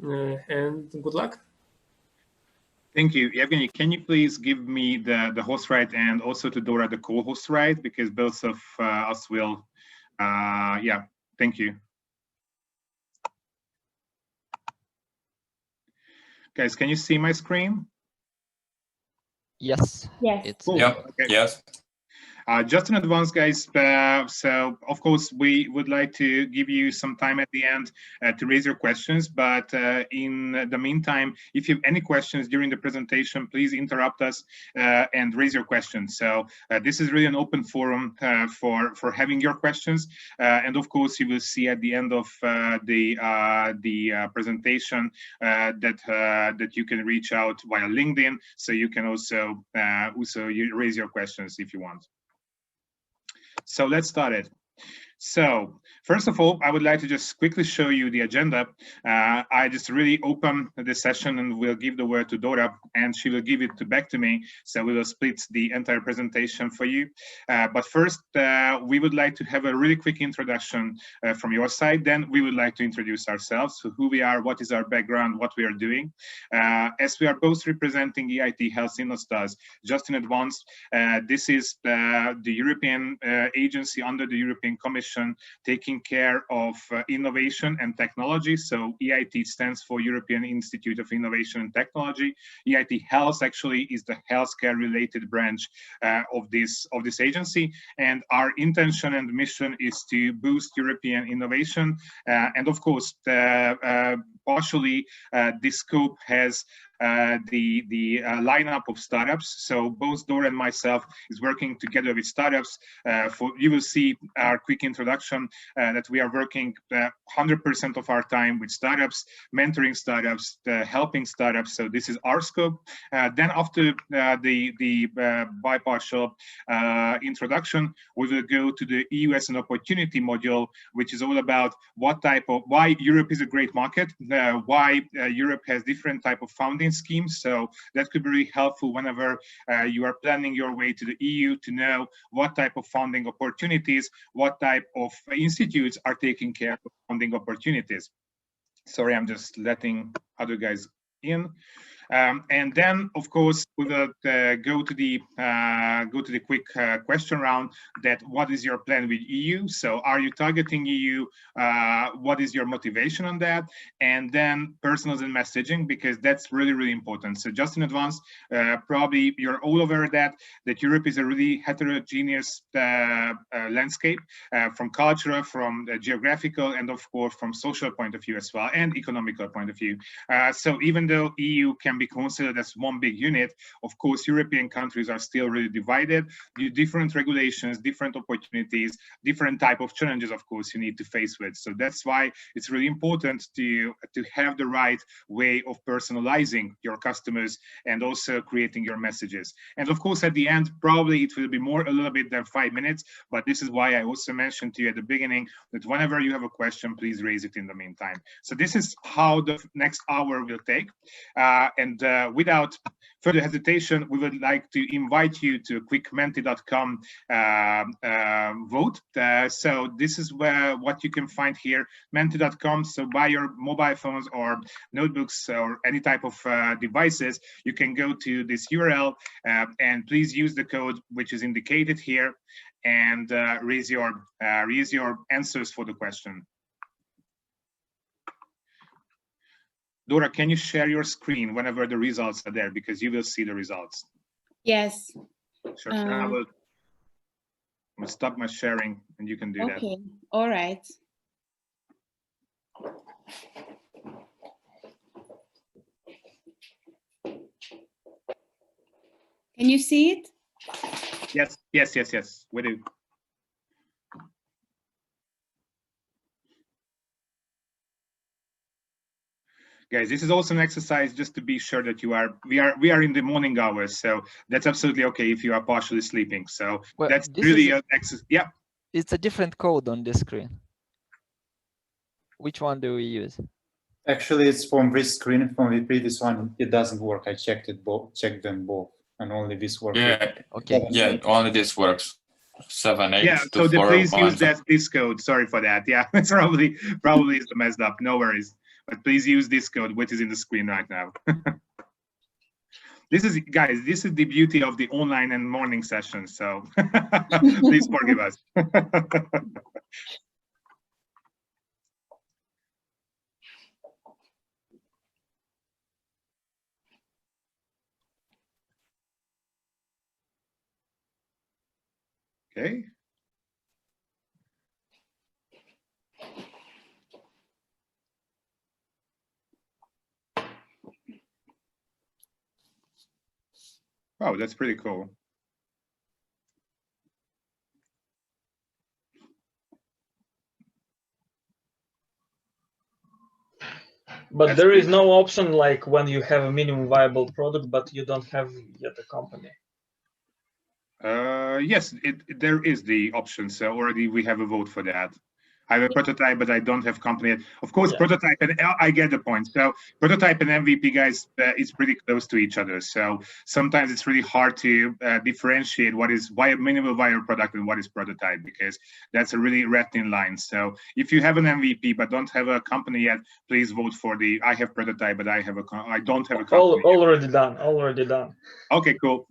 and good luck. Thank you. Evgeny, can you please give me the host right and also to Dora the co-host right, because both of us will, yeah, thank you. Guys, can you see my screen? Yes. Yes. Cool. Yeah. Okay. Yes. Just in advance, guys, so of course we would like to give you some time at the end to raise your questions, but in the meantime, if you have any questions during the presentation, please interrupt us and raise your questions. So this is really an open forum for having your questions, and of course you will see at the end of the presentation that you can reach out via LinkedIn, so you can also raise your questions if you want. So let's start it. So first of all, I would like to just quickly show you the agenda. I just really open the session and we'll give the word to Dora and she will give it back to me. So we will split the entire presentation for you. But first, we would like to have a really quick introduction from your side. Then we would like to introduce ourselves, so who we are, what is our background, what we are doing. As we are both representing EIT Health InnoStars, just in advance, this is the European agency under the European Commission taking care of innovation and technology. So EIT stands for European Institute of Innovation and Technology. EIT Health actually is the healthcare related branch of this agency, and our intention and mission is to boost European innovation, and of course partially this scope has the lineup of startups. So both Dora and myself is working together with startups. You will see our quick introduction that we are working 100% of our time with startups, mentoring startups, helping startups. So this is our scope. Then after the bipartial introduction, we will go to the EU as an opportunity module, which is all about why Europe is a great market, why Europe has different type of funding schemes. So that could be really helpful whenever you are planning your way to the EU, to know what type of funding opportunities, what type of institutes are taking care of funding opportunities. Sorry, I'm just letting other guys in. And then, of course, we will go to the quick question round. That what is your plan with EU? So, are you targeting EU? What is your motivation on that? And then personals and messaging, because that's really important. So, just in advance, probably you're all aware that Europe is a really heterogeneous landscape from cultural, from geographical, and of course from social point of view as well, and economical point of view. So, even though EU can be considered as one big unit, of course, European countries are still really divided. Different regulations, different opportunities, different type of challenges, of course, you need to face with. So that's why it's really important to have the right way of personalizing your customers and also creating your messages. And of course, at the end, probably it will be a little bit than 5 minutes, but this is why I also mentioned to you at the beginning that whenever you have a question, please raise it in the meantime. So this is how the next hour will take. And without further hesitation, we would like to invite you to a quick menti.com vote. So this is what you can find here, menti.com. So by your mobile phones or notebooks or any type of devices, you can go to this URL and please use the code which is indicated here and raise your answers for the question. Dora, can you share your screen whenever the results are there, because you will see the results? Yes. Sure. I'm going to stop my sharing and you can do that. Okay, all right. Can you see it? Yes, we do. Guys, this is also an exercise just to be sure that we are in the morning hours, so that's absolutely okay if you are partially sleeping. So well, that's really an exercise. Yeah. It's a different code on this screen. Which one do we use? Actually, it's from this screen. From the previous one, it doesn't work. I checked them both, and only this works. Yeah. Okay. Yeah, only this works. 78 Yeah, to so please use 401. this code. Sorry for that. Yeah, it's probably is messed up. No worries. But please use this code, which is in the screen right now. This is, guys, this is the beauty of the online and morning sessions. So please forgive us. Okay. Wow, that's pretty cool. But That's there is great. no option like when you have a minimum viable product, but you don't have yet a company. Yes, there is the option. So already we have a vote for that. I have a prototype, but I don't have company yet. Of course, Yeah. prototype, and I get the point. So prototype and MVP, guys, is pretty close to each other. So sometimes it's really hard to differentiate what is minimal viable product and what is prototype, because that's a really red thin line. So if you have an MVP but don't have a company yet, please vote for the I have prototype, but I don't have a company. Already done. Already done. Okay, cool.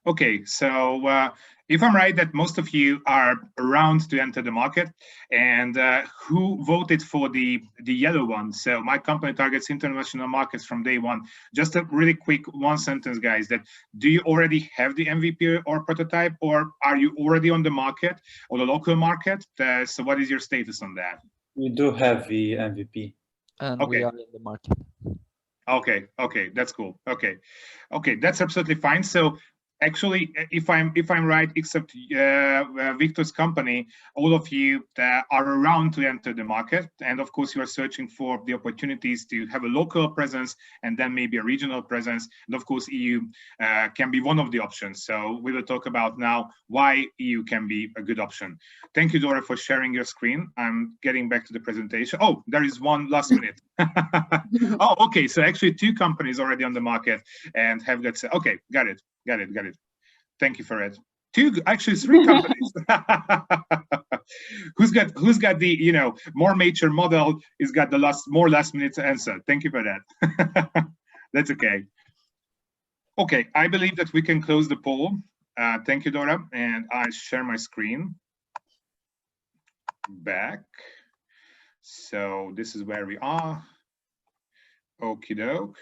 Okay, so if I'm right that most of you are around to enter the market, and who voted for the yellow one? So my company targets international markets from day one. Just a really quick one sentence, guys, that do you already have the MVP or prototype, or are you already on the market or the local market? So what is your status on that? We do have the MVP. And Okay. we are in the market. Okay, that's cool. Okay, that's absolutely fine. So actually, if I'm right, except Victor's company, all of you are around to enter the market, and of course you are searching for the opportunities to have a local presence and then maybe a regional presence, and of course EU can be one of the options. So we will talk about now why EU can be a good option. Thank you, Dóra, for sharing your screen. I'm getting back to the presentation. Oh, there is one last minute. Oh, okay, so actually 2 companies already on the market and have got, okay, got it. Thank you for it. 2, actually 3 companies. who's got the more mature model is got the more last minute answer. Thank you for that. That's okay. Okay, I believe that we can close the poll. Thank you, Dóra, and I share my screen back. So this is where we are. Okie doke.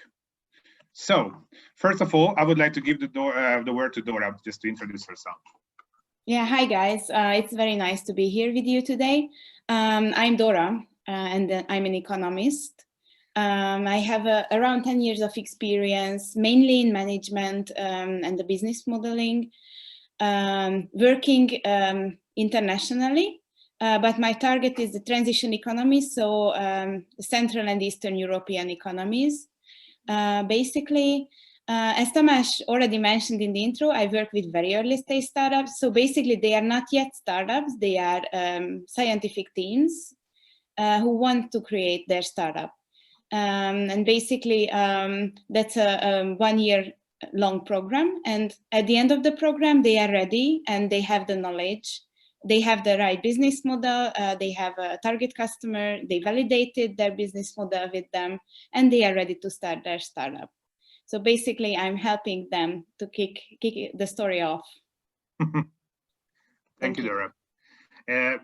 So, first of all, I would like to give the word to Dóra just to introduce herself. Yeah, hi guys. It's very nice to be here with you today. I'm Dóra, and I'm an economist. I have around 10 years of experience, mainly in management and the business modeling, working internationally. But my target is the transition economy, so Central and Eastern European economies. Basically, as Tamás already mentioned in the intro, I work with very early stage startups. So basically, they are not yet startups. They are scientific teams who want to create their startup. And basically, that's a 1 year long program. And at the end of the program, they are ready and they have the knowledge. They have the right business model, they have a target customer, they validated their business model with them, and they are ready to start their startup. So basically, I'm helping them to kick the story off. Thank you, Dóra.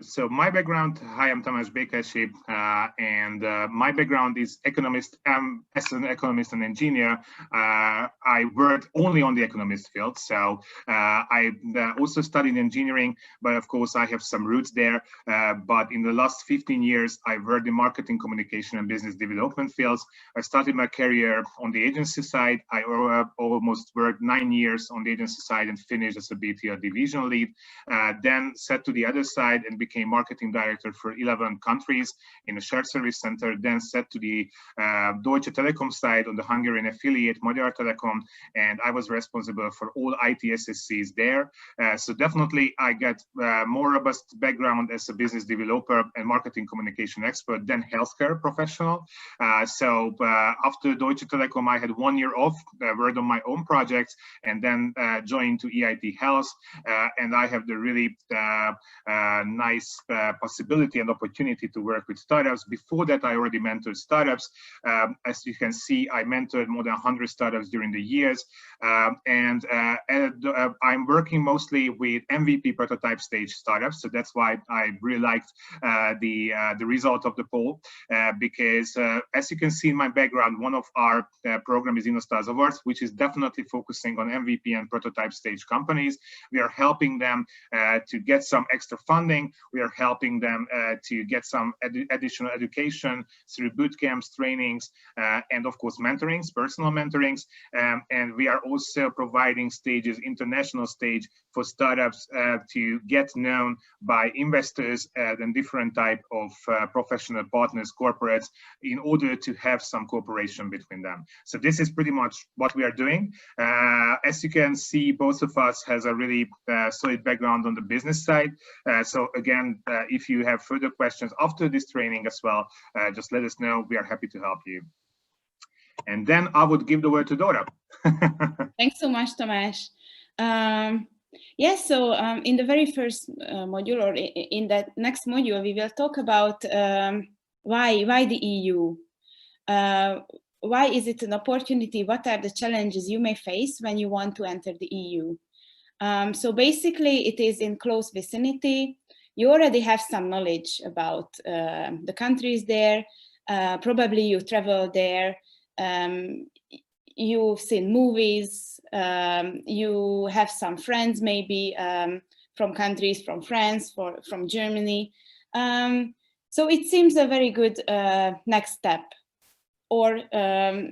So my background, hi, I'm Tamás Békási, and my background is economist. As an economist and engineer, I worked only on the economist field. So I also studied engineering, but of course I have some roots there. But in the last 15 years, I worked in marketing, communication, and business development fields. I started my career on the agency side. I almost worked 9 years on the agency side and finished as a BTL division lead. Then set to the other side. side and became marketing director for 11 countries in a shared service center, then set to the Deutsche Telekom side on the Hungarian affiliate, Magyar Telekom, and I was responsible for all IT SSCs there. So definitely I got more robust background as a business developer and marketing communication expert than healthcare professional. So after Deutsche Telekom, I had 1 year off, worked on my own projects, and then joined to EIT Health. And I have the really nice possibility and opportunity to work with startups. Before that, I already mentored startups. As you can see, I mentored more than 100 startups during the years. And I'm working mostly with MVP prototype stage startups. So that's why I really liked the result of the poll, because as you can see in my background, one of our program is InnoStars Awards, which is definitely focusing on MVP and prototype stage companies. We are helping them to get some extra funding. We are helping them to get some additional education through boot camps, trainings, and of course mentorings, personal mentorings. And we are also providing stages, international stage for startups to get known by investors and different type of professional partners, corporates, in order to have some cooperation between them. So this is pretty much what we are doing. As you can see, both of us has a really solid background on the business side. So again, if you have further questions after this training as well, just let us know. We are happy to help you. And then I would give the word to Dóra. Thanks so much, Tamás. Yes, so in the very first module, or in that next module, we will talk about why the EU. Why is it an opportunity? What are the challenges you may face when you want to enter the EU? So basically, it is in close vicinity. You already have some knowledge about the countries there. Probably you travel there. You've seen movies. You have some friends, maybe from countries, from France, from Germany. So it seems a very good next step. Or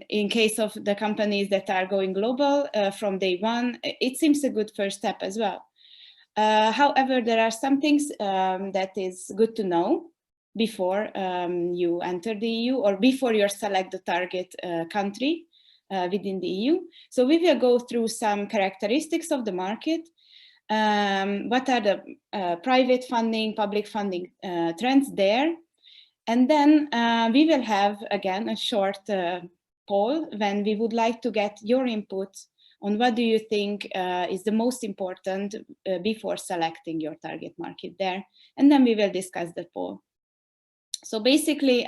in case of the companies that are going global from day one, it seems a good first step as well. However, there are some things that is good to know before you enter the EU or before you select the target country within the EU. So we will go through some characteristics of the market. What are the private funding, public funding trends there? And then we will have, again, a short poll when we would like to get your input on what do you think is the most important before selecting your target market there. And then we will discuss the poll. So basically,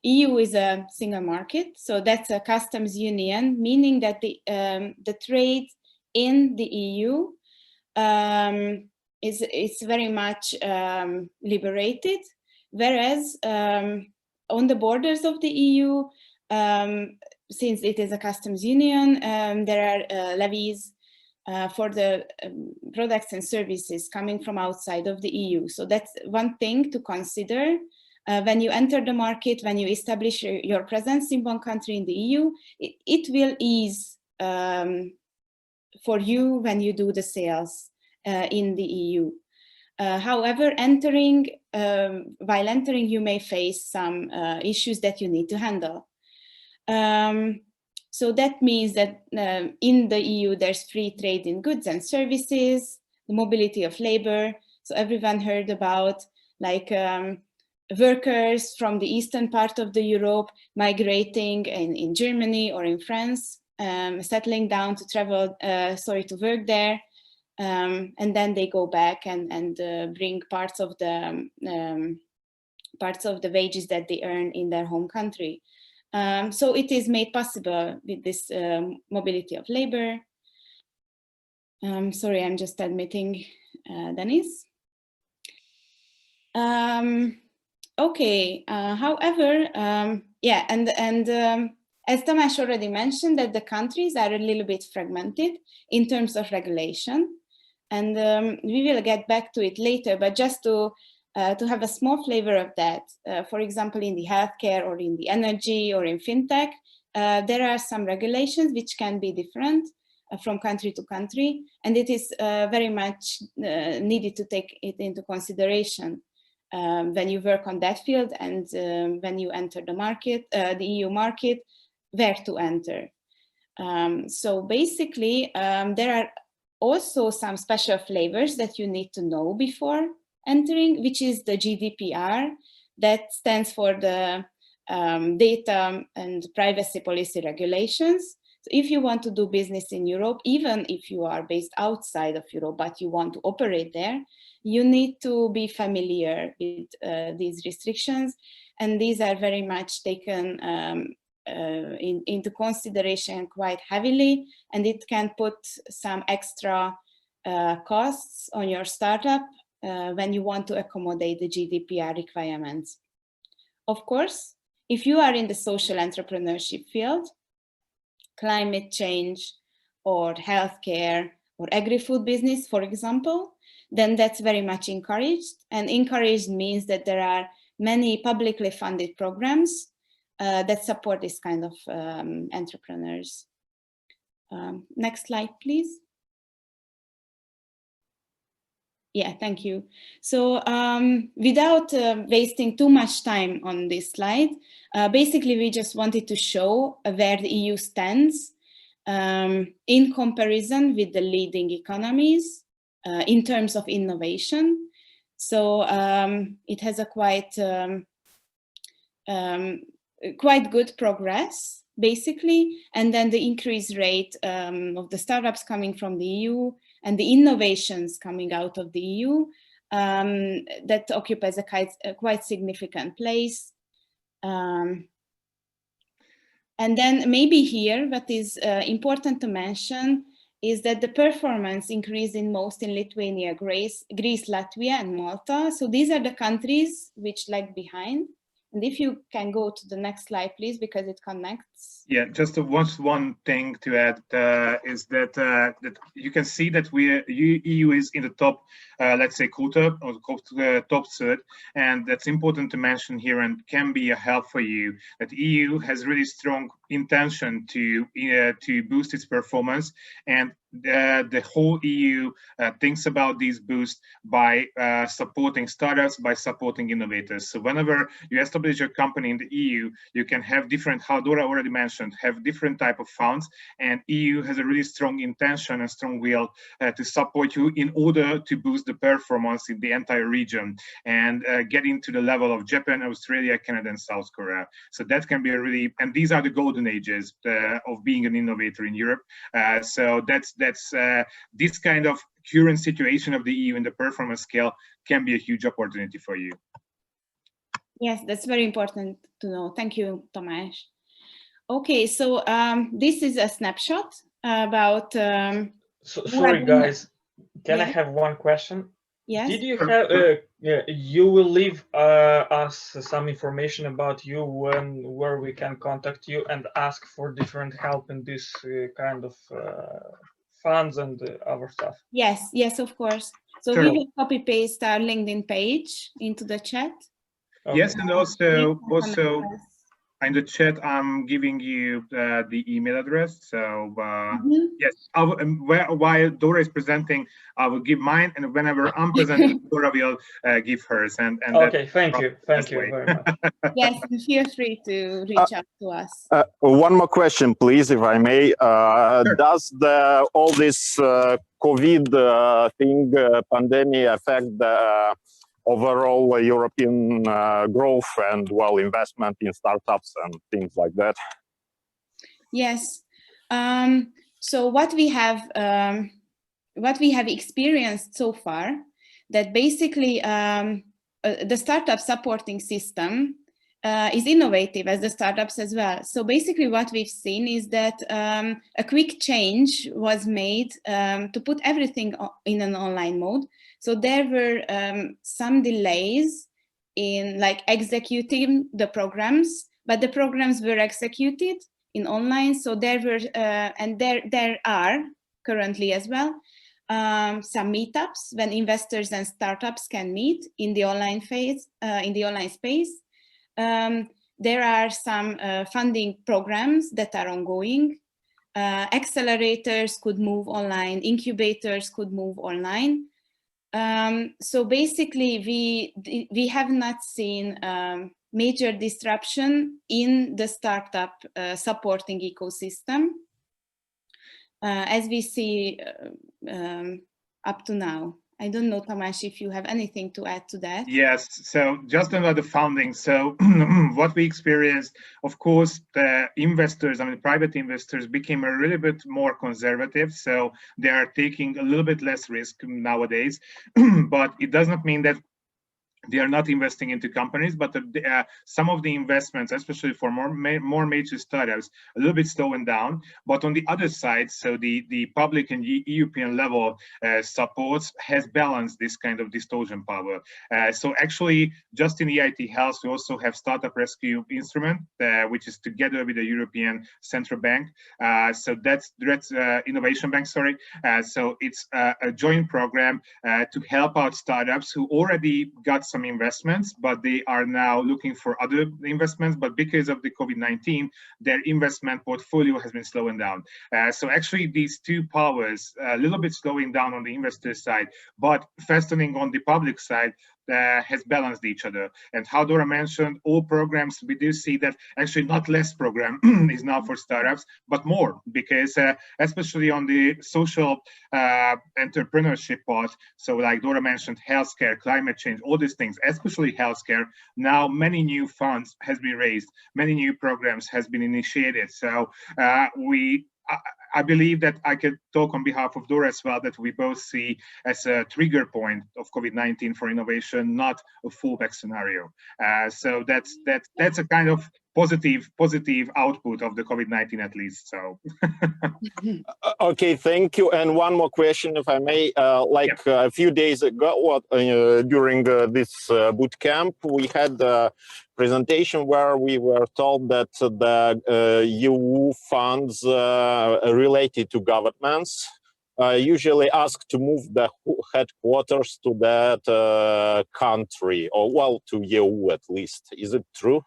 EU is a single market. So that's a customs union, meaning that the trade in the EU is very much liberated. Whereas on the borders of the EU, since it is a customs union, there are levies for the products and services coming from outside of the EU. So that's one thing to consider when you enter the market, when you establish your presence in one country in the EU, it will ease for you when you do the sales in the EU. However, while entering, you may face some issues that you need to handle. So that means that in the EU, there's free trade in goods and services, the mobility of labor. So everyone heard about like workers from the eastern part of the Europe migrating in Germany or in France, settling down to travel, to work there. And then they go back and bring parts of the wages that they earn in their home country. So it is made possible with this mobility of labor. Sorry, I'm just admitting Dennis. Okay. However, yeah, and as Tamás already mentioned, that the countries are a little bit fragmented in terms of regulation. And we will get back to it later, but just to have a small flavor of that, for example, in the healthcare or in the energy or in fintech, there are some regulations which can be different from country to country, and it is very much needed to take it into consideration when you work on that field and when you enter the market, the EU market, where to enter. So basically, there are also some special flavors that you need to know before entering, which is the GDPR, that stands for the Data and Privacy Policy Regulations. So if you want to do business in Europe, even if you are based outside of Europe, but you want to operate there, you need to be familiar with these restrictions. And these are very much taken into consideration quite heavily, and it can put some extra costs on your startup when you want to accommodate the GDPR requirements. Of course, if you are in the social entrepreneurship field, climate change or healthcare or agri-food business, for example, then that's very much encouraged. And encouraged means that there are many publicly funded programs that support this kind of entrepreneurs. Next slide, please. Yeah, thank you. So without wasting too much time on this slide, basically we just wanted to show where the EU stands in comparison with the leading economies in terms of innovation. So it has a quite good progress, basically, and then the increase rate of the startups coming from the EU and the innovations coming out of the EU that occupies a quite significant place. And then maybe here, what is important to mention is that the performance increased in most in Lithuania, Greece, Latvia, and Malta. So these are the countries which lag behind. And if you can go to the next slide, please, because it connects. Yeah, just one thing to add is that that you can see that EU is in the top, let's say, quarter or top third, and that's important to mention here and can be a help for you. That EU has really strong intention to boost its performance, and the whole EU thinks about these boosts by supporting startups, by supporting innovators. So whenever you establish your company in the EU, you can have different, how Dóra already mentioned, have different type of funds, and EU has a really strong intention and strong will to support you in order to boost the performance in the entire region and get into the level of Japan, Australia, Canada, and South Korea. So that can be a really, and these are the golden ages of being an innovator in Europe. So that's this kind of current situation of the EU in the performance scale can be a huge opportunity for you. Yes, that's very important to know. Thank you, Tamás. Okay, so this is a snapshot about. Sorry, guys. Can I have one question? Yes. Did you have? You will leave us some information about you where we can contact you and ask for different help in this kind of funds and other stuff. Yes, yes, of course. So Sure. we will copy paste our LinkedIn page into the chat. Okay. Yes, and also in the chat, I'm giving you the email address. So yes, while Dóra is presenting, I will give mine, and whenever I'm presenting, Dóra will give hers. And okay, thank you very much. Yes, feel free to reach out to us. One more question, please, if I may. Sure. Does all this COVID thing, pandemic, affect the overall European growth and, well, investment in startups and things like that? Yes. So what we have experienced so far, that basically the startup supporting system is innovative as the startups as well. So basically what we've seen is that a quick change was made to put everything in an online mode. So there were some delays in like executing the programs, but the programs were executed in online. So there were, and there are currently as well, some meetups when investors and startups can meet in the online phase, in the online space. There are some funding programs that are ongoing. Accelerators could move online, incubators could move online. So basically, we have not seen major disruption in the startup supporting ecosystem as we see up to now. I don't know, Tamás, if you have anything to add to that. Yes, so just about the funding. So what we experienced, of course, the investors, I mean, private investors became a little bit more conservative. So they are taking a little bit less risk nowadays, but it does not mean that they are not investing into companies, but some of the investments, especially for more major startups, a little bit slowing down. But on the other side, so the public and European level supports has balanced this kind of distortion power. So actually, just in EIT Health, we also have Startup Rescue Instrument, which is together with the European Central Bank. So that's Innovation Bank, sorry. So it's a joint program to help out startups who already got some investments, but they are now looking for other investments. But because of the COVID-19, their investment portfolio has been slowing down. So actually, these two powers, a little bit slowing down on the investor side, but fastening on the public side, has balanced each other. And how Dóra mentioned, all programs, we do see that actually not less program is now for startups, but more, because especially on the social entrepreneurship part, so like Dóra mentioned, healthcare, climate change, all these things, especially healthcare, now many new funds has been raised, many new programs has been initiated. So I believe that I could talk on behalf of Dóra as well, that we both see as a trigger point of COVID-19 for innovation, not a fallback scenario. So that's a kind of positive output of the COVID-19 at least. So Okay, thank you. And one more question, if I may. A few days ago, during this boot camp, we had a presentation where we were told that the EU funds related to governments usually ask to move the headquarters to that country, or well, to EU at least. Is it true?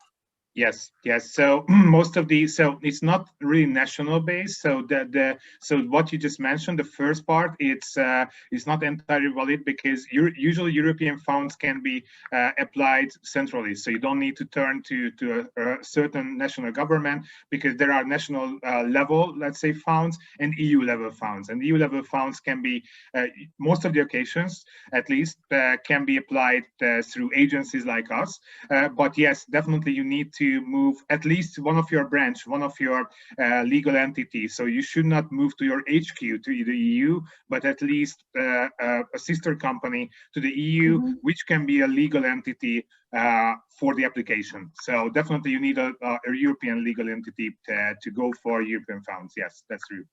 Yes. So most of these, so it's not really national based. So so what you just mentioned, the first part, it's not entirely valid, because usually European funds can be applied centrally. So you don't need to turn to a certain national government, because there are national level, let's say, funds and EU level funds. And EU level funds can be, most of the occasions, at least, can be applied through agencies like us. But yes, definitely you need to move at least one of your branch, one of your legal entities. So you should not move to your HQ to the EU, but at least a sister company to the EU, which can be a legal entity for the application. So definitely you need a European legal entity to go for European funds. Yes, that's true.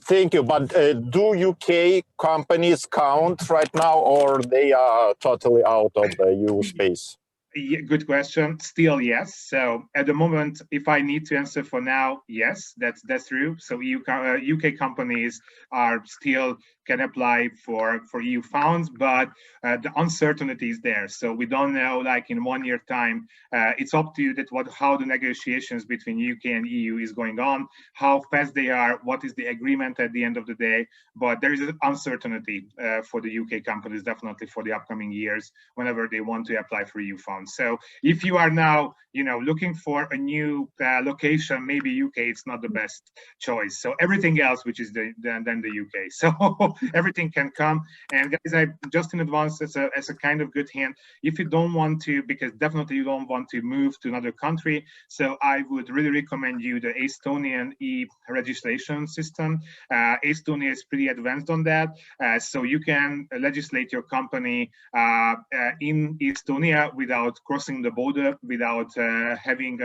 Thank you. But do UK companies count right now, or they are totally out of the EU space? Yeah, good question. Still, yes. So at the moment, if I need to answer for now, yes, that's true. So UK companies are still can apply for EU funds, but the uncertainty is there. So we don't know, like in 1 year time, it's up to you how the negotiations between UK and EU is going on, how fast they are, what is the agreement at the end of the day. But there is an uncertainty for the UK companies, definitely for the upcoming years, whenever they want to apply for EU funds. So if you are now, looking for a new location, maybe UK it's not the best choice. So everything else, which is then the UK. So everything can come. And guys, I just in advance, as a kind of good hint, if you don't want to, because definitely you don't want to move to another country, so I would really recommend you the Estonian e-registration system. Estonia is pretty advanced on that. So you can legislate your company in Estonia without crossing the border, without having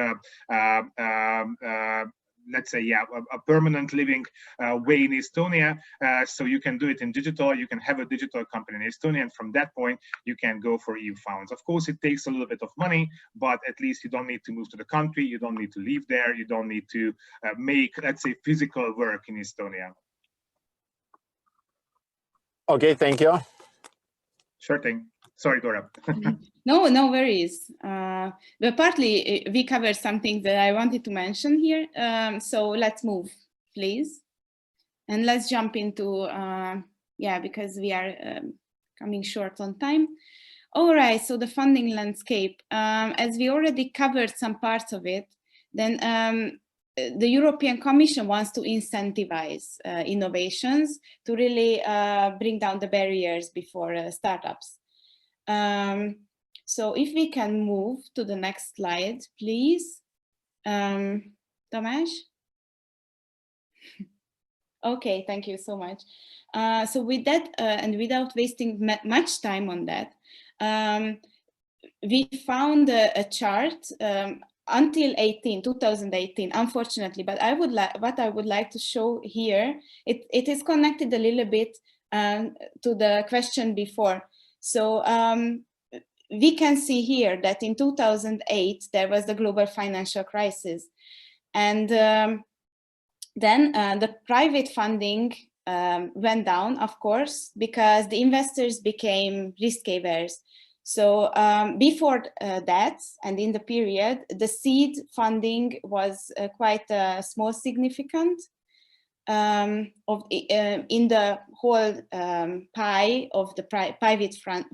let's say, a permanent living way in Estonia. So you can do it in digital. You can have a digital company in Estonia, and from that point, you can go for EU funds. Of course, it takes a little bit of money, but at least you don't need to move to the country. You don't need to live there. You don't need to make, let's say, physical work in Estonia. Okay, thank you. Sure thing. Sorry, Dora. No, no worries. But partly we covered something that I wanted to mention here. So let's move, please. And let's jump into, yeah, because we are coming short on time. All right, so the funding landscape. As we already covered some parts of it, then the European Commission wants to incentivize innovations to really bring down the barriers before startups. So if we can move to the next slide, please. Tamás? Okay, thank you so much. So with that, and without wasting much time on that, we found a chart until 2018, unfortunately, but what I would like to show here, it is connected a little bit to the question before. So we can see here that in 2008, there was the global financial crisis. And then the private funding went down, of course, because the investors became risk-averse. So before that, and in the period, the seed funding was quite small significant in the whole pie of the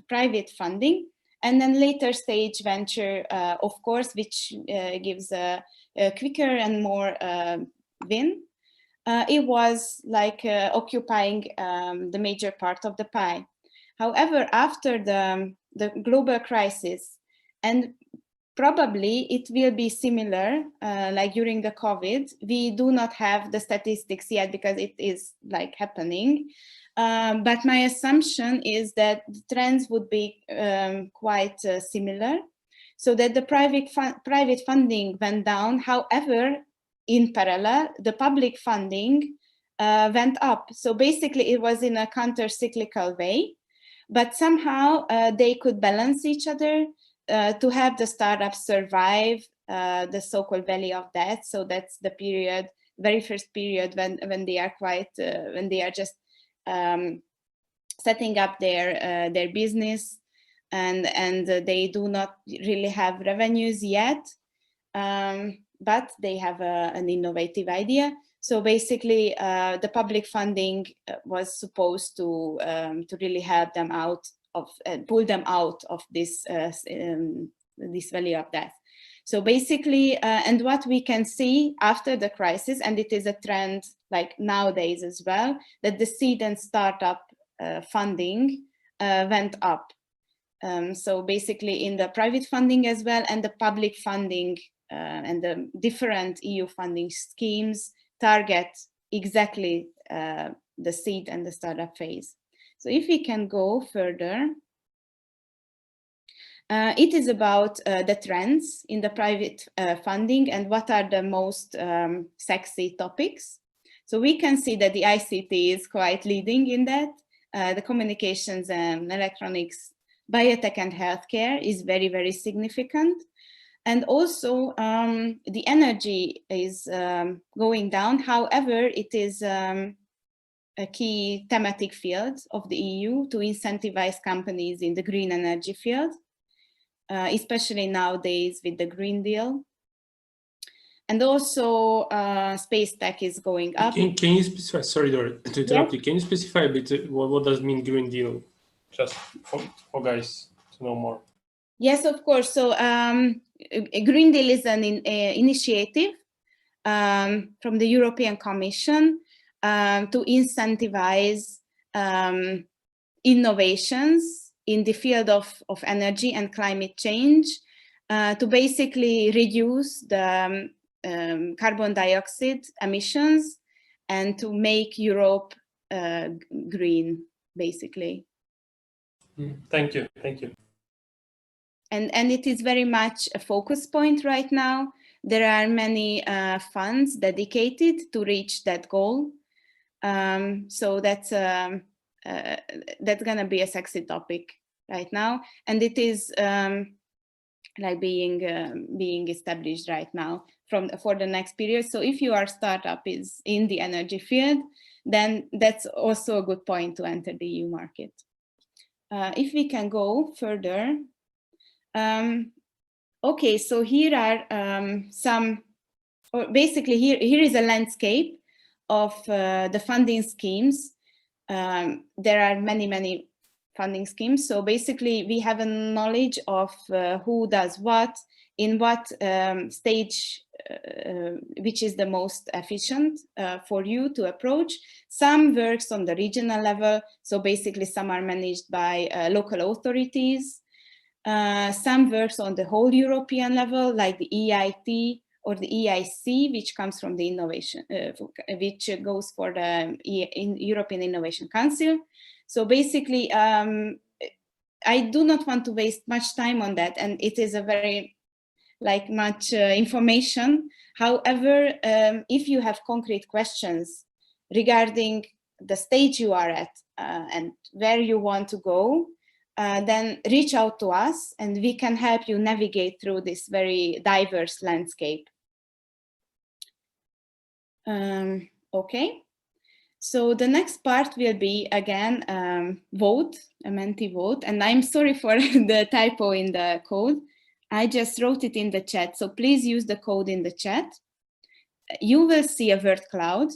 private funding. And then later stage venture, of course, which gives a quicker and more win. It was like occupying the major part of the pie. However, after the global crisis, and probably it will be similar, like during the COVID, we do not have the statistics yet because it is like happening. But my assumption is that the trends would be quite similar, so that the private funding went down. However, in parallel, the public funding went up. So basically it was in a counter-cyclical way, but somehow they could balance each other to have the startups survive the so-called valley of death. So that's the period, very first period when they are quite, when they are just setting up their business, and they do not really have revenues yet, but they have an innovative idea. So basically, the public funding was supposed to really help them out of, pull them out of this this valley of death. So basically, and what we can see after the crisis, and it is a trend like nowadays as well, that the seed and startup funding went up. So basically in the private funding as well, and the public funding and the different EU funding schemes target exactly the seed and the startup phase. So if we can go further, it is about the trends in the private funding and what are the most sexy topics. So we can see that the ICT is quite leading in that. The communications and electronics, biotech and healthcare is very, very significant. And also the energy is going down. However, it is a key thematic field of the EU to incentivize companies in the green energy field, especially nowadays with the Green Deal. And also space tech is going up. Can you specify, sorry Dora, to interrupt you, can you specify a bit what does mean Green Deal? Just for guys to know more. Yes, of course. So Green Deal is an initiative from the European Commission to incentivize innovations in the field of energy and climate change to basically reduce the carbon dioxide emissions and to make Europe green, basically. Thank you, thank you. And it is very much a focus point right now. There are many funds dedicated to reach that goal. So that's gonna be a sexy topic right now, and it is like being established right now for the next period. So if your startup is in the energy field, then that's also a good point to enter the EU market. if we can go further. Okay, so here are basically here is a landscape of the funding schemes. There are many funding schemes. So basically we have a knowledge of who does what, in what stage, which is the most efficient for you to approach. Some works on the regional level. So basically some are managed by local authorities. Some works on the whole European level, like the EIT or the EIC, which comes from the innovation, which goes for the European Innovation Council. So basically, I do not want to waste much time on that, and it is a very much information. However, if you have concrete questions regarding the stage you are at and where you want to go, then reach out to us and we can help you navigate through this very diverse landscape. Okay, so the next part will be again vote, a Menti vote, and I'm sorry for the typo in the code. I just wrote it in the chat, so please use the code in the chat. You will see a word cloud,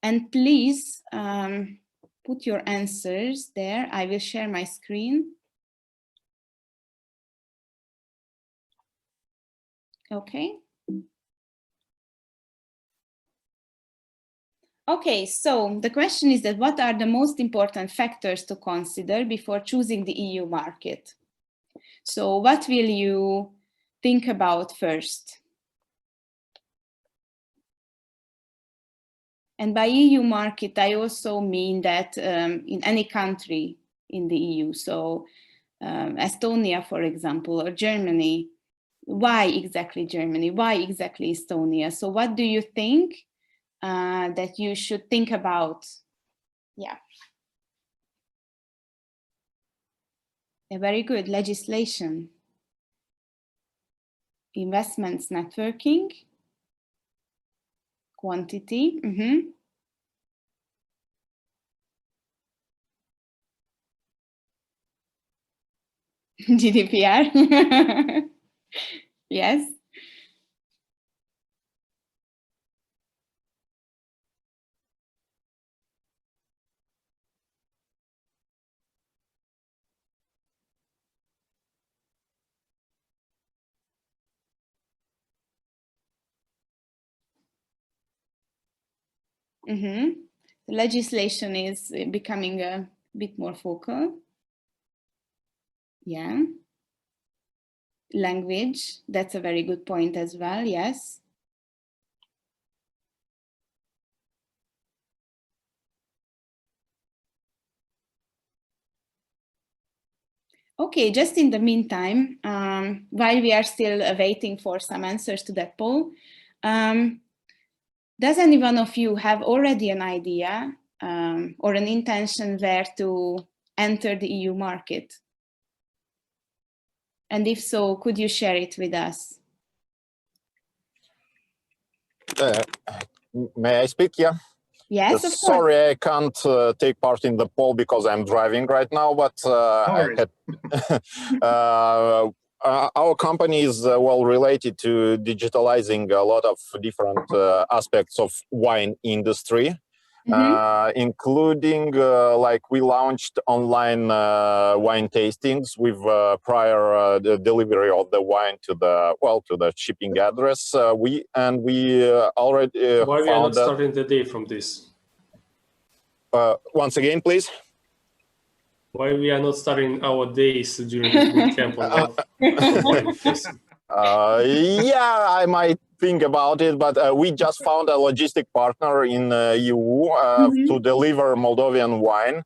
and please put your answers there. I will share my screen. Okay. Okay, so the question is that what are the most important factors to consider before choosing the EU market? So what will you think about first? And by EU market, I also mean that in any country in the EU. So Estonia, for example, or Germany. Why exactly Germany? Why exactly Estonia? So what do you think that you should think about? Yeah. Very good. Legislation. Investments, networking. Quantity. GDPR. Yes. The legislation is becoming a bit more focal. Yeah. Language, that's a very good point as well, yes. Okay, just in the meantime, while we are still waiting for some answers to that poll, does any one of you have already an idea or an intention where to enter the EU market? And if so, could you share it with us? May I speak? Yeah. Yes, of course. Sorry, I can't take part in the poll because I'm driving right now, but our company is well related to digitalizing a lot of different aspects of wine industry. Including like we launched online wine tastings with prior delivery of the wine to the shipping address. We already why we are not starting the day from this? Once again, please. Why we are not starting our days during this bootcamp of wine tasting? Yeah, I might think about it, but we just found a logistic partner in EU to deliver Moldovan wine.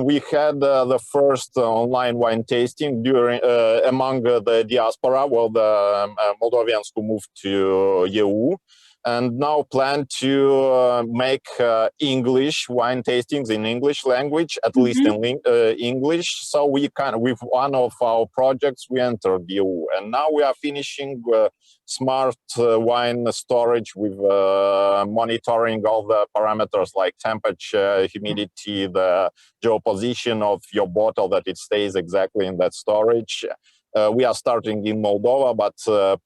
We had the first online wine tasting during among the diaspora, well, the Moldovians who moved to EU. and now plan to make English wine tastings in English language, at least in English. So we with one of our projects, we entered the EU, and now we are finishing smart wine storage with monitoring all the parameters like temperature, humidity, the geoposition of your bottle, that it stays exactly in that storage. We are starting in Moldova, but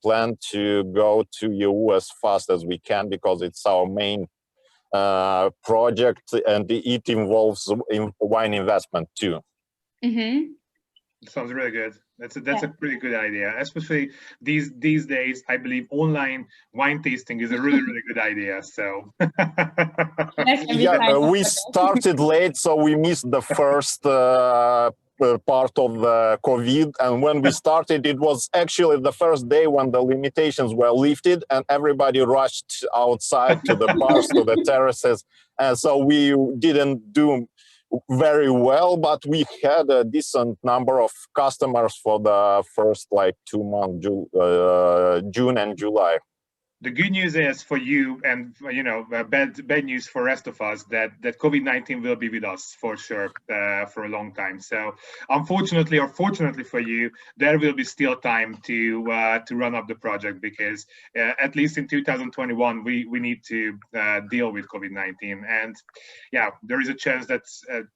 plan to go to EU as fast as we can because it's our main project, and it involves wine investment too. Sounds really good. That's a pretty good idea, especially these days. I believe online wine tasting is a really good idea. So yeah, we started late, so we missed the first part of the COVID, and when we started, it was actually the first day when the limitations were lifted and everybody rushed outside to the bars, to the terraces, and so we didn't do very well, but we had a decent number of customers for the first 2 months, June and July. The good news is for you, and bad news for the rest of us, that COVID-19 will be with us for sure for a long time. So unfortunately or fortunately for you, there will be still time to run up the project, because at least in 2021 we need to deal with COVID-19, and yeah, there is a chance that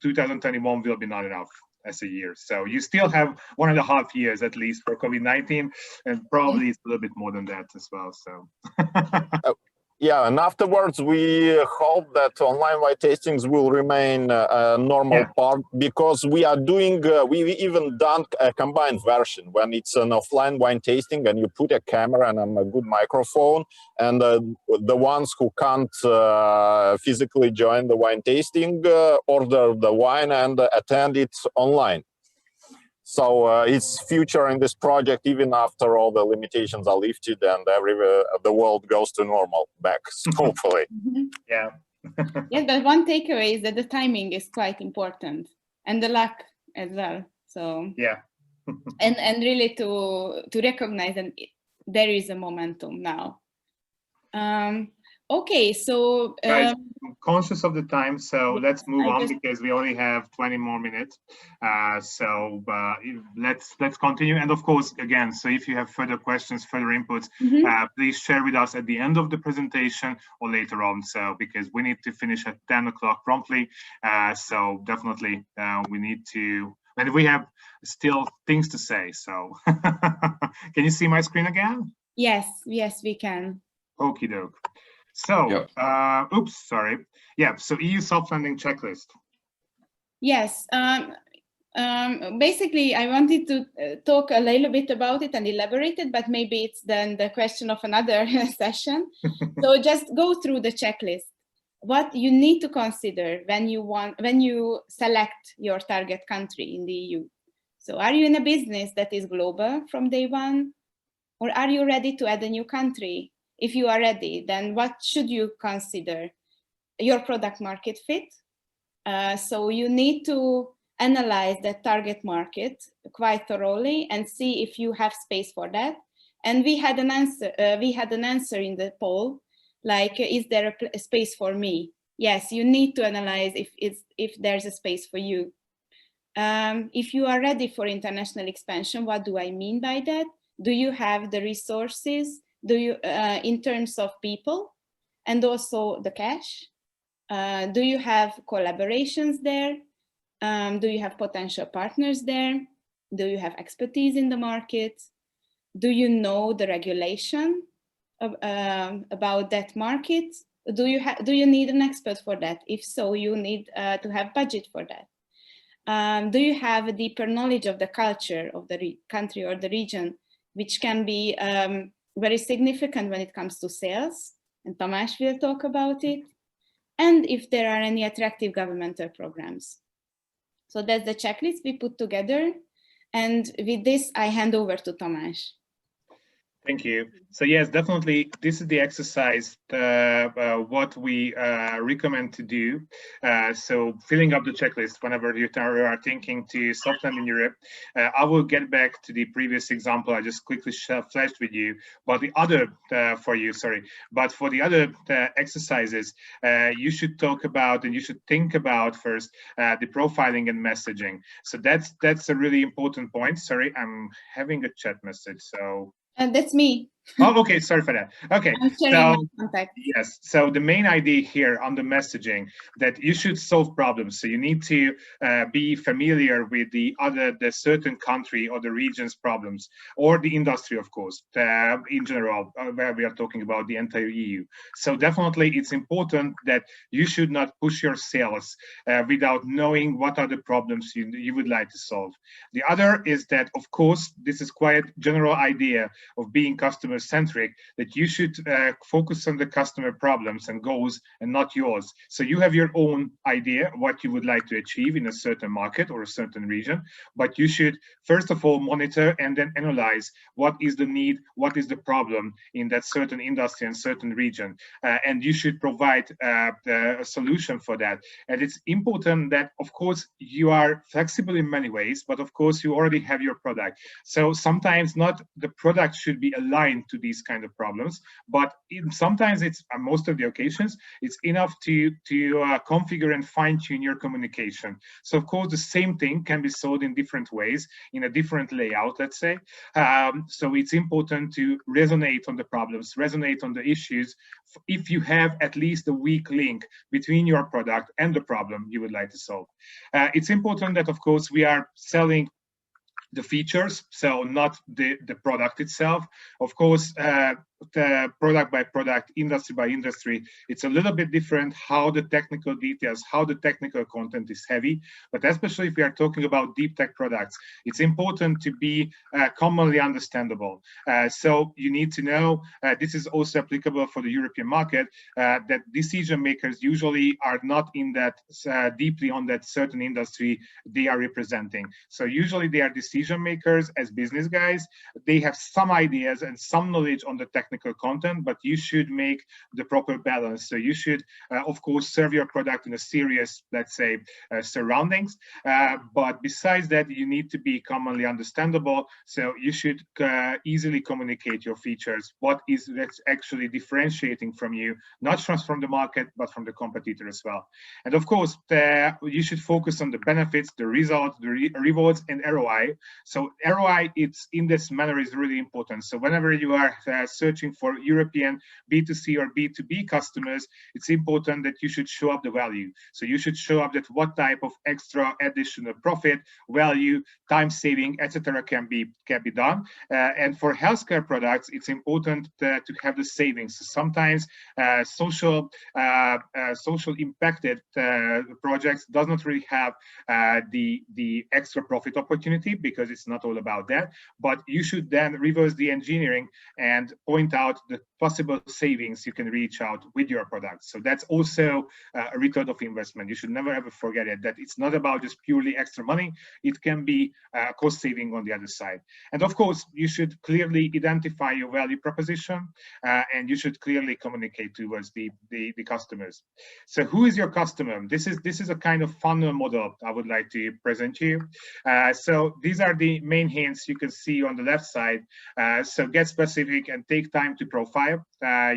2021 will be not enough as a year. So you still have 1.5 years at least for COVID-19, and probably it's a little bit more than that as well. So yeah, and afterwards we hope that online wine tastings will remain a normal part, because we are doing, we've even done a combined version when it's an offline wine tasting and you put a camera and a good microphone, and the ones who can't physically join the wine tasting order the wine and attend it online. So it's future in this project, even after all the limitations are lifted and the world goes to normal back, hopefully. Yeah. Yeah, but one takeaway is that the timing is quite important, and the luck as well. So yeah, and really to recognize that there is a momentum now. Okay, so guys, I'm conscious of the time, so let's move on because we only have 20 more minutes. So let's continue. And of course, again, so if you have further questions, further inputs, please share with us at the end of the presentation or later on. So because we need to finish at 10 o'clock promptly. So definitely we need to, and we have still things to say. So can you see my screen again? Yes, we can. Okie doke. So, oops, sorry. Yeah, so EU soft landing checklist. Yes, basically I wanted to talk a little bit about it and elaborate it, but maybe it's then the question of another session. So just go through the checklist. What you need to consider when you select your target country in the EU. So are you in a business that is global from day one? Or are you ready to add a new country? If you are ready, then what should you consider? Your product market fit. So you need to analyze that target market quite thoroughly and see if you have space for that. And we had an answer. In the poll, like, is there a space for me? Yes, you need to analyze if there's a space for you. If you are ready for international expansion, what do I mean by that? Do you have the resources? Do you, in terms of people, and also the cash? Do you have collaborations there? Do you have potential partners there? Do you have expertise in the market? Do you know the regulation about that market? Do you need an expert for that? If so, you need to have budget for that. Do you have a deeper knowledge of the culture of the country or the region, which can be very significant when it comes to sales, and Tamás will talk about it, and if there are any attractive governmental programs. So that's the checklist we put together, and with this I hand over to Tamás. Thank you. So yes, definitely, this is the exercise what we recommend to do. So filling up the checklist whenever you are thinking to soft land in Europe. I will get back to the previous example I just quickly flashed with you, but the other but for the other exercises, you should talk about and you should think about first the profiling and messaging. So that's a really important point. Sorry, I'm having a chat message, so. That's me. Oh, okay. Sorry for that. Okay. I'm sharing So, my contact. yes. So the main idea here on the messaging that you should solve problems. So you need to be familiar with the certain country or the region's problems, or the industry, of course, in general, where we are talking about the entire EU. So definitely it's important that you should not push your sales without knowing what are the problems you would like to solve. The other is that, of course, this is quite general idea of being customer-centric, that you should focus on the customer problems and goals and not yours. So you have your own idea what you would like to achieve in a certain market or a certain region, but you should first of all monitor and then analyze what is the need, what is the problem in that certain industry and certain region, and you should provide a solution for that. And it's important that, of course, you are flexible in many ways, but of course you already have your product. So sometimes not the product should be aligned to these kind of problems, but sometimes it's most of the occasions it's enough to configure and fine-tune your communication. So of course the same thing can be sold in different ways, in a different layout, let's say. So it's important to resonate on the problems, resonate on the issues, if you have at least a weak link between your product and the problem you would like to solve. It's important that, of course, we are selling the features, so not the product itself. Of course, the product by product, industry by industry, it's a little bit different how the technical details, how the technical content is heavy. But especially if we are talking about deep tech products, it's important to be commonly understandable. So you need to know, this is also applicable for the European market, that decision makers usually are not in that deeply on that certain industry they are representing. So usually they are decision makers as business guys. They have some ideas and some knowledge on the technical content, but you should make the proper balance. So you should, of course, serve your product in a serious, let's say, surroundings. But besides that, you need to be commonly understandable. So you should easily communicate your features, what is actually differentiating from you, not just from the market, but from the competitor as well. And of course, you should focus on the benefits, the results, the rewards, and ROI. So ROI, it's in this manner is really important. So whenever you are searching for European B2C or B2B customers, it's important that you should show up the value. So you should show up that what type of extra additional profit, value, time saving, etc. can be done. And for healthcare products, it's important to have the savings. So sometimes social impacted projects does not really have the extra profit opportunity, because it's not all about that. But you should then reverse the engineering and point out the possible savings you can reach out with your product. So that's also a return of investment. You should never ever forget it, that it's not about just purely extra money. It can be cost saving on the other side. And of course, you should clearly identify your value proposition, and you should clearly communicate towards the customers. So who is your customer? This is a kind of funnel model I would like to present to you. So these are the main hints you can see on the left side. So get specific and take time to profile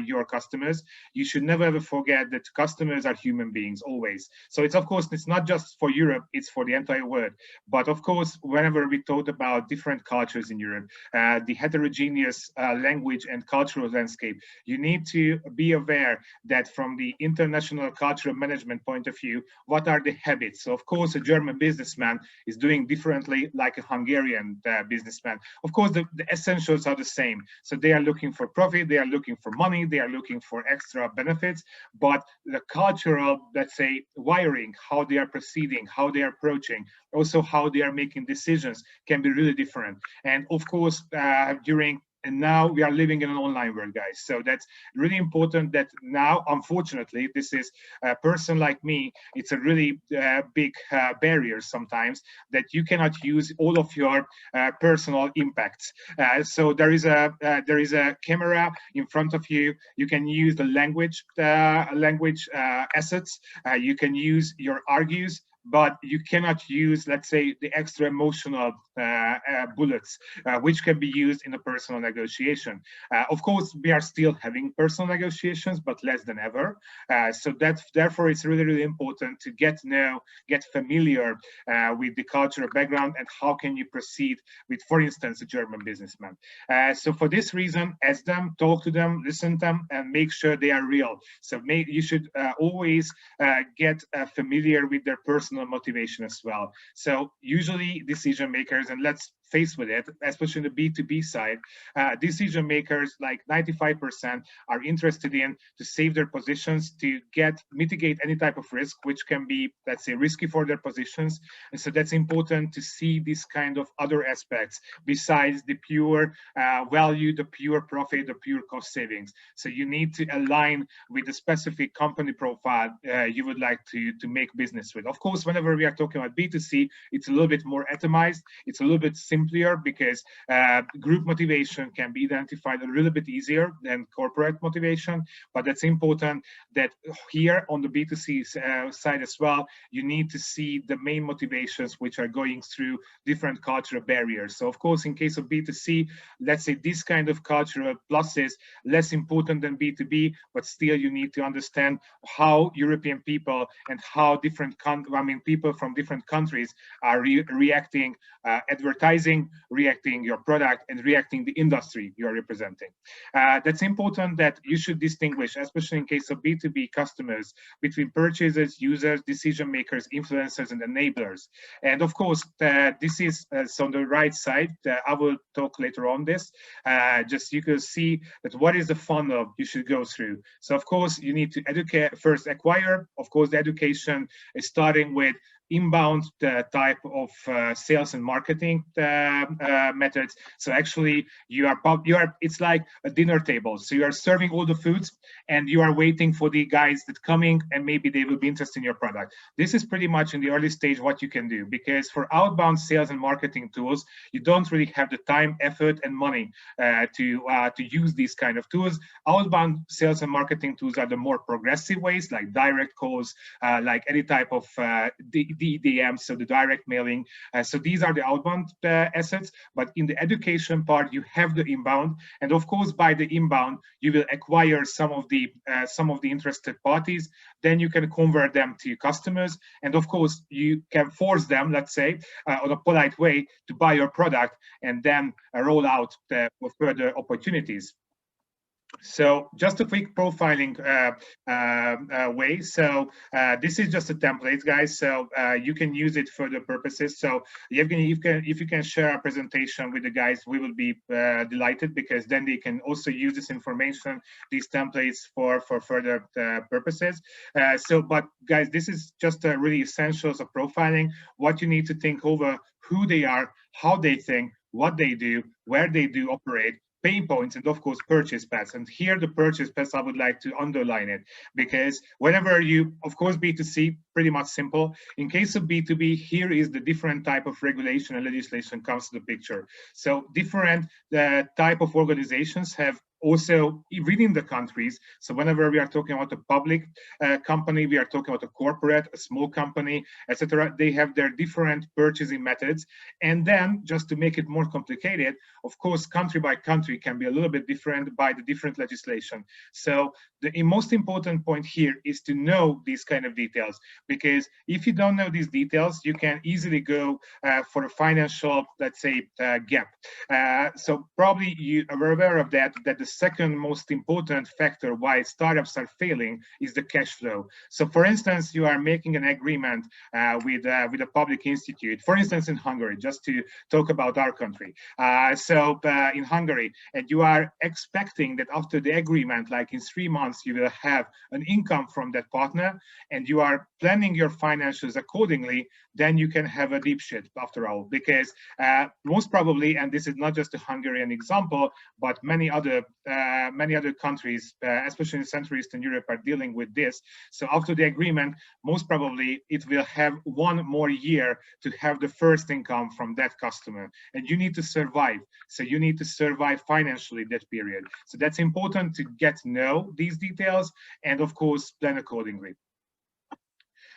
your customers. You should never ever forget that customers are human beings always. So it's, of course, it's not just for Europe, it's for the entire world. But of course, whenever we talk about different cultures in Europe, the heterogeneous language and cultural landscape, you need to be aware that from the international cultural management point of view, what are the habits? So of course, a German businessman is doing differently like a Hungarian businessman. Of course, the essentials are the same. So they are looking for profit, they are looking for money, they are looking for extra benefits, but the cultural, let's say, wiring, how they are proceeding, how they are approaching, also how they are making decisions can be really different. And of course, during and now we are living in an online world, guys. So that's really important that now, unfortunately, this is a person like me, it's a really big barrier sometimes that you cannot use all of your personal impacts. So there is a camera in front of you. You can use the language assets. You can use your argues, but you cannot use, let's say, the extra emotional bullets, which can be used in a personal negotiation. Of course, we are still having personal negotiations, but less than ever. So therefore, it's really, really important to get familiar with the cultural background and how can you proceed with, for instance, a German businessman. So for this reason, ask them, talk to them, listen to them, and make sure they are real. So you should always get familiar with their personal motivation as well. So usually decision makers, and let's face with it, especially in the B2B side, decision makers, like 95%, are interested in to save their positions, to mitigate any type of risk, which can be, let's say, risky for their positions. And so that's important to see this kind of other aspects besides the pure value, the pure profit, the pure cost savings. So you need to align with the specific company profile you would like to make business with. Of course, whenever we are talking about B2C, it's a little bit more atomized. It's a little bit simpler because group motivation can be identified a little bit easier than corporate motivation. But that's important that here on the B2C side as well, you need to see the main motivations which are going through different cultural barriers. So of course, in case of B2C, let's say this kind of cultural pluses less important than B2B, but still you need to understand how European people and how different people from different countries are reacting, advertising, reacting your product, and reacting the industry you are representing. That's important that you should distinguish, especially in case of B2B customers, between purchasers, users, decision makers, influencers, and enablers. And of course, this is on the right side. I will talk later on this. Just you can see that what is the funnel you should go through. So of course, you need to educate, first acquire. Of course, the education is starting with inbound type of sales and marketing methods. So actually it's like a dinner table. So you are serving all the foods and you are waiting for the guys that coming and maybe they will be interested in your product. This is pretty much in the early stage what you can do, because for outbound sales and marketing tools, you don't really have the time, effort, and money to use these kind of tools. Outbound sales and marketing tools are the more progressive ways, like direct calls, like any type of DDM, so the direct mailing. So these are the outbound assets, but in the education part, you have the inbound, and of course, by the inbound, you will acquire some of the interested parties. Then you can convert them to customers, and of course, you can force them, let's say, on a polite way, to buy your product, and then roll out for further opportunities. So just a quick profiling way. So this is just a template, guys. So you can use it for the purposes. So if you can share a presentation with the guys, we will be delighted, because then they can also use this information, these templates for further purposes. But guys, this is just really essentials of profiling. What you need to think over: who they are, how they think, what they do, where they do operate, pain points, and of course purchase paths. And here the purchase paths, I would like to underline it, because whenever you, of course, B2C, pretty much simple. In case of B2B, here is the different type of regulation and legislation comes to the picture. So different type of organizations have also within the countries. So whenever we are talking about a public company, we are talking about a corporate, a small company, etc. They have their different purchasing methods. And then just to make it more complicated, of course, country by country can be a little bit different by the different legislation. So the most important point here is to know these kind of details, because if you don't know these details, you can easily go for a financial, let's say, gap. So probably you are aware of that the second most important factor why startups are failing is the cash flow. So for instance, you are making an agreement with a public institute, for instance, in Hungary, just to talk about our country. In Hungary, and you are expecting that after the agreement, like in 3 months, you will have an income from that partner, and you are planning your financials accordingly, then you can have a deep shit after all, because most probably, and this is not just a Hungarian example, but many other countries, especially in Central Eastern Europe, are dealing with this. So after the agreement, most probably it will have 1 more year to have the first income from that customer, and you need to survive. So you need to survive financially that period. So that's important to get to know these details and of course plan accordingly.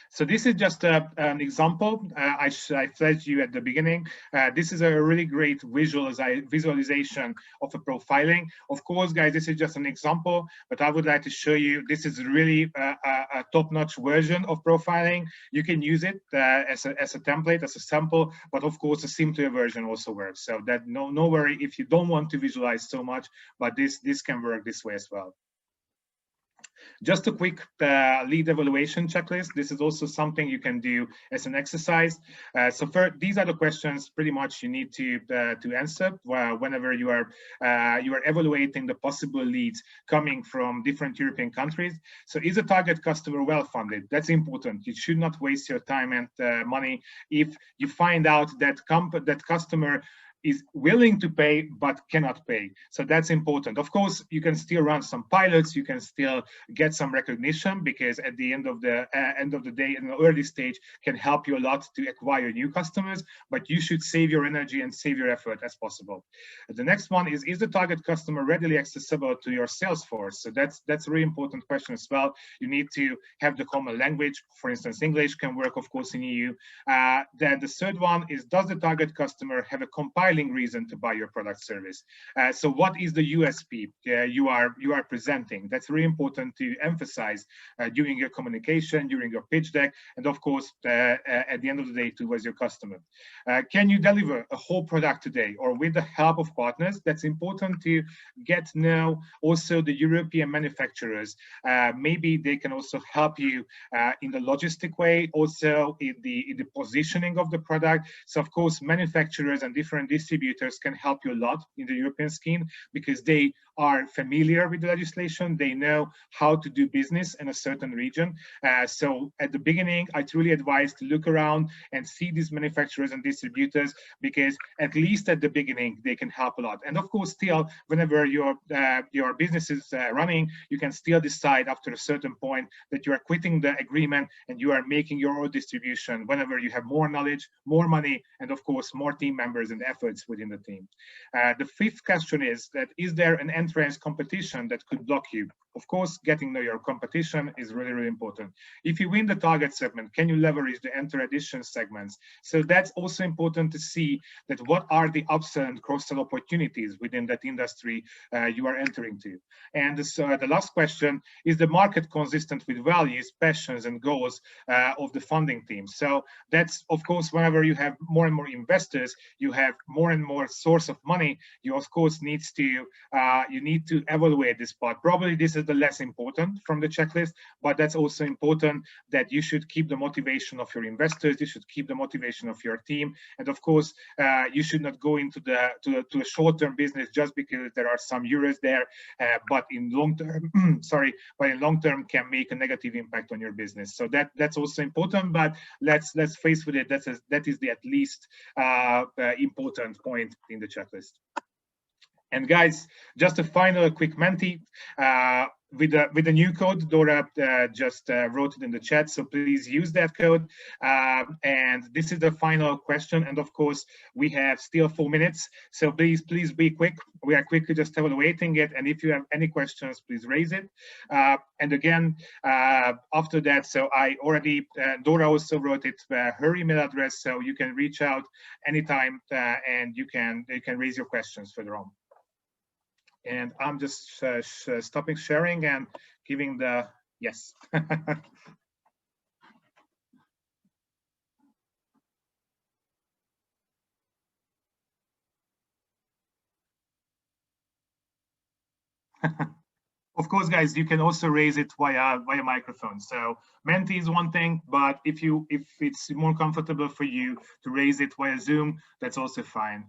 So this is just an example I flashed you at the beginning. This is a really great visualization of a profiling. Of course, guys, this is just an example, but I would like to show you, this is really a top-notch version of profiling. You can use it as a template, as a sample, but of course, a simpler version also works. So that no worry if you don't want to visualize so much, but this can work this way as well. Just a quick lead evaluation checklist. This is also something you can do as an exercise. So these are the questions pretty much you need to answer whenever you are evaluating the possible leads coming from different European countries. So is a target customer well funded? That's important. You should not waste your time and money if you find out that that customer is willing to pay but cannot pay. So that's important. Of course, you can still run some pilots, you can still get some recognition, because at the end of the day, in the early stage, can help you a lot to acquire new customers, but you should save your energy and save your effort as possible. The next one is the target customer readily accessible to your sales force? So that's a really important question as well. You need to have the common language. For instance, English can work, of course, in EU. Then the third one is, does the target customer have a compiling reason to buy your product service? So what is the USP you are presenting? That's really important to emphasize during your communication, during your pitch deck, and of course at the end of the day towards your customer. Can you deliver a whole product today or with the help of partners? That's important to get to know also the European manufacturers. Maybe they can also help you in the logistic way, also in the positioning of the product. So of course manufacturers and different distributors can help you a lot in the European scheme, because they are familiar with the legislation. They know how to do business in a certain region. So at the beginning, I truly advise to look around and see these manufacturers and distributors, because at least at the beginning, they can help a lot. And of course, still, whenever your business is running, you can still decide after a certain point that you are quitting the agreement and you are making your own distribution whenever you have more knowledge, more money, and of course, more team members and efforts within the team. The fifth question is that, is there an entrance competition that could block you? Of course, getting to know your competition is really, really important. If you win the target segment, can you leverage the enter addition segments? So that's also important to see that what are the upsell and cross-sell opportunities within that industry you are entering to. And so the last question, is the market consistent with values, passions, and goals of the funding team? So that's, of course, whenever you have more and more investors, you have more and more source of money, you of course need to evaluate this part. Probably this is the less important from the checklist, but that's also important that you should keep the motivation of your investors, you should keep the motivation of your team, and of course you should not go into a short-term business just because there are some euros there, but in long term in long term can make a negative impact on your business. So that's also important, but let's face with it, that is the at least important point in the checklist. And guys, just a final quick Menti. With the new code, Dóra just wrote it in the chat, so please use that code. And this is the final question, and of course we have still 4 minutes, so please be quick. We are quickly just evaluating it, and if you have any questions, please raise it. And again, after that, so I already Dóra also wrote it, her email address, so you can reach out anytime, and you can raise your questions further on. And I'm just stopping sharing and giving the yes. Of course, guys, you can also raise it via microphone. So Menti is one thing, but if it's more comfortable for you to raise it via Zoom, that's also fine.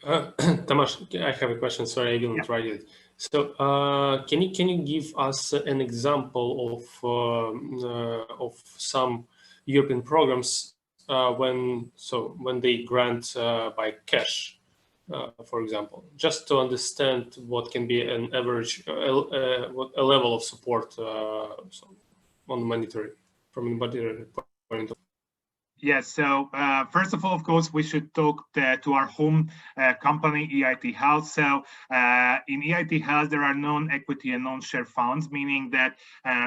Tamás, I have a question. Sorry, I didn't write it. So, can you give us an example of some European programs when they grant by cash, for example, just to understand what can be an average a level of support on monetary from a monetary point of view? Yes, so first of all, of course, we should talk to our home company, EIT Health. So in EIT Health, there are non-equity and non-share funds, meaning that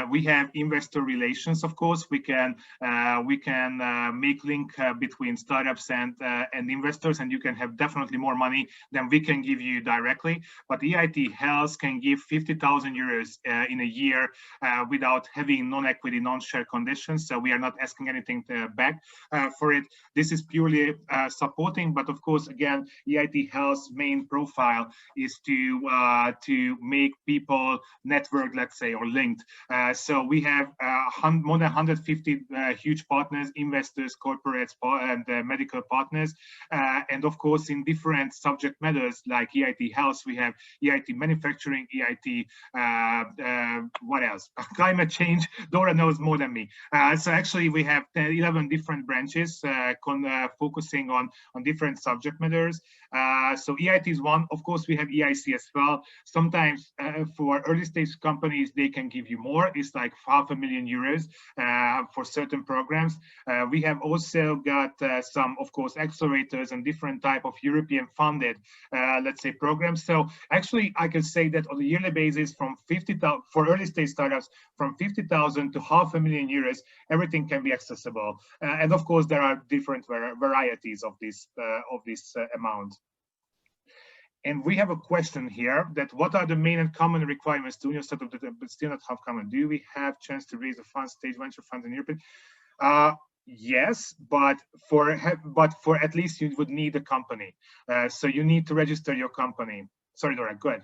we have investor relations. Of course, we can make link between startups and investors, and you can have definitely more money than we can give you directly. But EIT Health can give 50,000 euros in a year without having non-equity, non-share conditions. So we are not asking anything back. For it, this is purely supporting, but of course, again, EIT Health's main profile is to make people network, let's say, or linked. So we have more than 150 huge partners, investors, corporates, and medical partners, and of course, in different subject matters like EIT Health, we have EIT Manufacturing, EIT what else? Climate change. Dóra knows more than me. So actually, we have 11 different branches focusing on different subject matters. So EIT is one. Of course, we have EIC as well. Sometimes for early stage companies, they can give you more. It's like €500,000 for certain programs. We have also got some, of course, accelerators and different type of European funded, let's say, programs. So actually, I can say that on a yearly basis, from 50,000 for early stage startups, from 50,000 to €500,000, everything can be accessible. And of course, there are different varieties of this amount. And we have a question here that what are the main and common requirements to your setup but still not have common? Do we have chance to raise a fund stage venture funds in Europe? Yes, but for at least you would need a company. So you need to register your company. Sorry, Dóra, go ahead.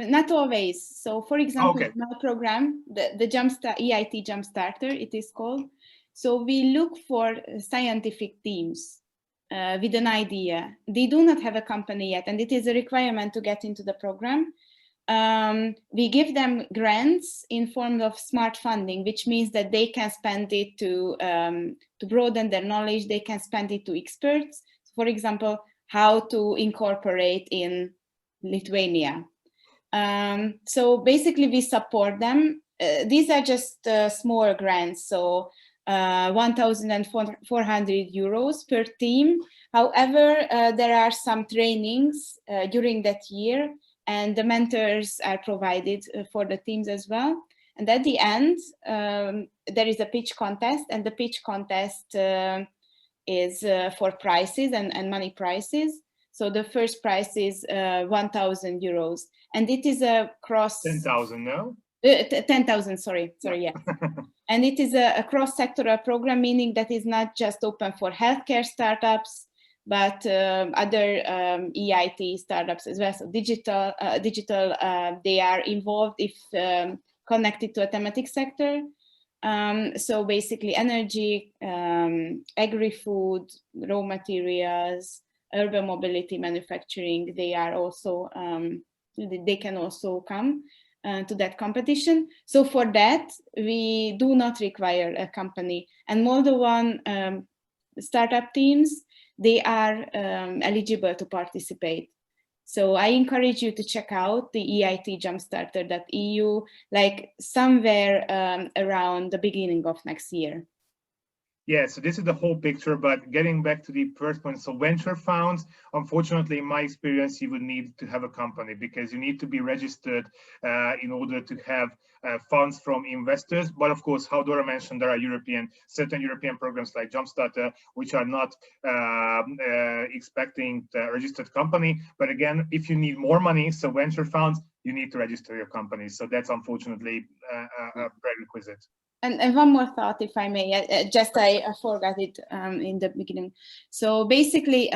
Not always. So for example, okay. my program, the EIT Jumpstarter, it is called. So we look for scientific teams with an idea. They do not have a company yet, and it is a requirement to get into the program. We give them grants in form of smart funding, which means that they can spend it to broaden their knowledge. They can spend it to experts. For example, how to incorporate in Lithuania. So basically, we support them. These are just small grants. So 1,400 euros per team. However, there are some trainings during that year, and the mentors are provided for the teams as well. And at the end, there is a pitch contest, and the pitch contest is for prizes and money prizes. So the first prize is 1,000 euros, and it is a cross. 10,000, no? 10,000, sorry, yeah. And it is a cross-sectoral program, meaning that it's not just open for healthcare startups, but other EIT startups as well. So digital, they are involved if connected to a thematic sector. So basically energy, agri-food, raw materials, urban mobility, manufacturing, they are also, they can also come to that competition. So for that, we do not require a company. And Moldovan startup teams, they are eligible to participate. So I encourage you to check out the EIT Jumpstarter.eu, like somewhere around the beginning of next year. Yeah, so this is the whole picture, but getting back to the first point, so venture funds, unfortunately, in my experience, you would need to have a company because you need to be registered in order to have funds from investors. But of course, how Dóra mentioned, there are certain European programs like Jumpstarter, which are not expecting a registered company. But again, if you need more money, so venture funds, you need to register your company. So that's unfortunately a prerequisite. And one more thought, if I may, I forgot it in the beginning. So basically,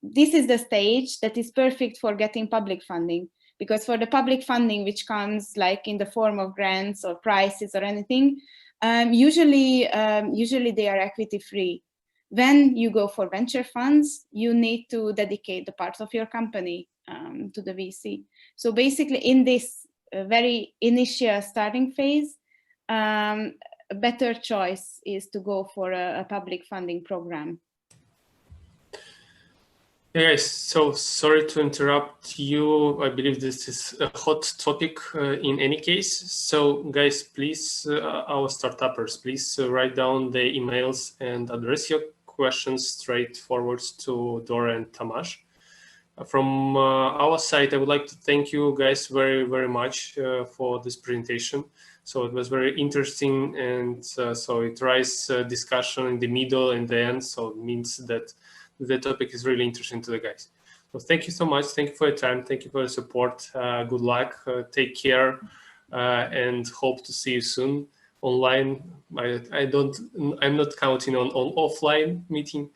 this is the stage that is perfect for getting public funding, because for the public funding, which comes like in the form of grants or prizes or anything, usually they are equity free. When you go for venture funds, you need to dedicate the parts of your company to the VC. So basically, in this very initial starting phase, a better choice is to go for a public funding program. Yes, so sorry to interrupt you. I believe this is a hot topic in any case. So guys, please, our startuppers, please write down the emails and address your questions straight forwards to Dóra and Tamás. From our side, I would like to thank you guys very, very much for this presentation. So it was very interesting, and so it raises discussion in the middle and the end. So it means that the topic is really interesting to the guys. So thank you so much. Thank you for your time. Thank you for your support. Good luck. Take care, and hope to see you soon online. I'm not counting on offline meeting.